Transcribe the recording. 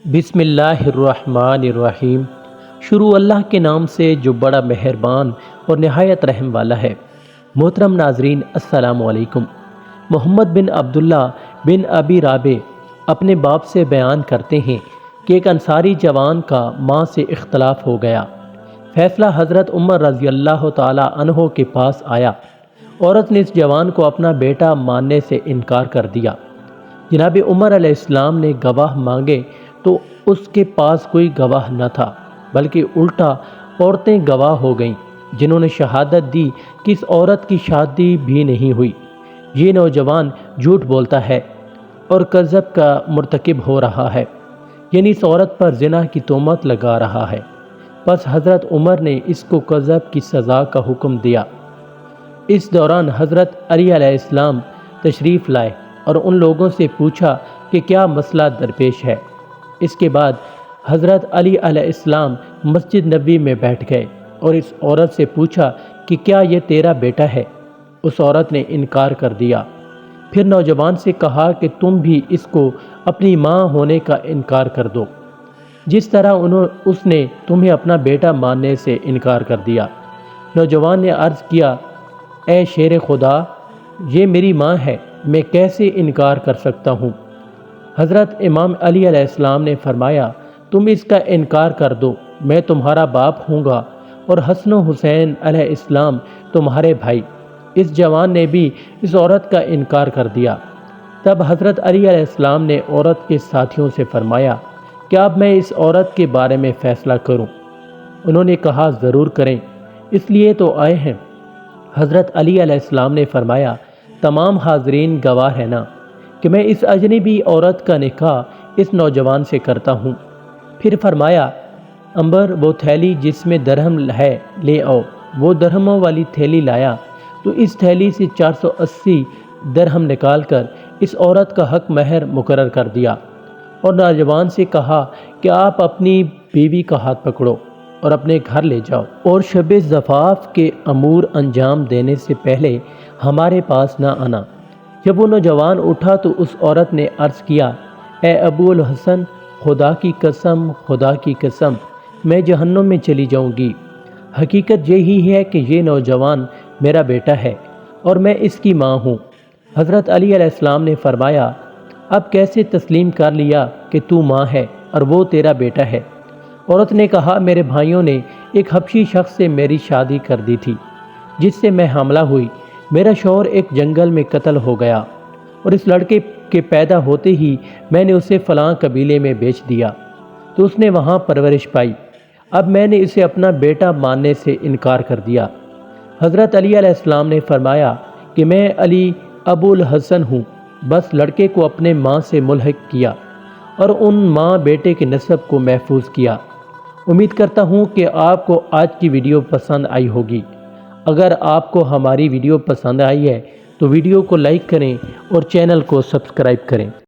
بسم اللہ الرحمن الرحیم۔ شروع اللہ کے نام سے جو بڑا مہربان اور نہایت رحم والا ہے۔ محترم ناظرین، السلام علیکم۔ محمد بن عبداللہ بن ابی رابع اپنے باپ سے بیان کرتے ہیں کہ ایک انصاری جوان کا ماں سے اختلاف ہو گیا۔ فیصلہ حضرت عمر رضی اللہ تعالی عنہ کے پاس آیا۔ عورت نے اس جوان کو اپنا بیٹا ماننے سے انکار کر دیا۔ جناب عمر علیہ السلام نے گواہ مانگے تو اس کے پاس کوئی گواہ نہ تھا، بلکہ الٹا عورتیں گواہ ہو گئیں جنہوں نے شہادت دی کہ اس عورت کی شادی بھی نہیں ہوئی۔ یہ نوجوان جھوٹ بولتا ہے اور کذب کا مرتکب ہو رہا ہے، یعنی اس عورت پر زنا کی تہمت لگا رہا ہے۔ پس حضرت عمر نے اس کو کذب کی سزا کا حکم دیا۔ اس دوران حضرت علی علیہ السلام تشریف لائے اور ان لوگوں سے پوچھا کہ کیا مسئلہ درپیش ہے۔ اس کے بعد حضرت علی علیہ السلام مسجد نبوی میں بیٹھ گئے اور اس عورت سے پوچھا کہ کیا یہ تیرا بیٹا ہے؟ اس عورت نے انکار کر دیا۔ پھر نوجوان سے کہا کہ تم بھی اس کو اپنی ماں ہونے کا انکار کر دو، جس طرح اس نے تمہیں اپنا بیٹا ماننے سے انکار کر دیا۔ نوجوان نے عرض کیا، اے شیر خدا، یہ میری ماں ہے، میں کیسے انکار کر سکتا ہوں؟ حضرت امام علی علیہ السلام نے فرمایا، تم اس کا انکار کر دو، میں تمہارا باپ ہوں گا اور حسن و حسین علیہ السلام تمہارے بھائی۔ اس جوان نے بھی اس عورت کا انکار کر دیا۔ تب حضرت علی علیہ السلام نے عورت کے ساتھیوں سے فرمایا کہ اب میں اس عورت کے بارے میں فیصلہ کروں۔ انہوں نے کہا، ضرور کریں، اس لیے تو آئے ہیں۔ حضرت علی علیہ السلام نے فرمایا، تمام حاضرین گواہ ہیں نا کہ میں اس اجنبی عورت کا نکاح اس نوجوان سے کرتا ہوں۔ پھر فرمایا، امبر، وہ تھیلی جس میں درہم ہے لے آؤ۔ وہ درہموں والی تھیلی لایا تو اس تھیلی سے 480 درہم نکال کر اس عورت کا حق مہر مقرر کر دیا اور نوجوان سے کہا کہ آپ اپنی بیوی کا ہاتھ پکڑو اور اپنے گھر لے جاؤ اور شب زفاف کے امور انجام دینے سے پہلے ہمارے پاس نہ آنا۔ جب وہ نوجوان اٹھا تو اس عورت نے عرض کیا، اے ابو الحسن، خدا کی قسم، خدا کی قسم، میں جہنم میں چلی جاؤں گی۔ حقیقت یہی ہے کہ یہ نوجوان میرا بیٹا ہے اور میں اس کی ماں ہوں۔ حضرت علی علیہ السلام نے فرمایا، اب کیسے تسلیم کر لیا کہ تو ماں ہے اور وہ تیرا بیٹا ہے؟ عورت نے کہا، میرے بھائیوں نے ایک حبشی شخص سے میری شادی کر دی تھی جس سے میں حاملہ ہوئی۔ میرا شوہر ایک جنگل میں قتل ہو گیا اور اس لڑکے کے پیدا ہوتے ہی میں نے اسے فلاں قبیلے میں بیچ دیا تو اس نے وہاں پرورش پائی۔ اب میں نے اسے اپنا بیٹا ماننے سے انکار کر دیا۔ حضرت علی علیہ السلام نے فرمایا کہ میں علی ابو الحسن ہوں، بس لڑکے کو اپنے ماں سے ملحق کیا اور ان ماں بیٹے کے نسب کو محفوظ کیا۔ امید کرتا ہوں کہ آپ کو آج کی ویڈیو پسند آئی ہوگی۔ اگر آپ کو ہماری ویڈیو پسند آئی ہے تو ویڈیو کو لائک کریں اور چینل کو سبسکرائب کریں۔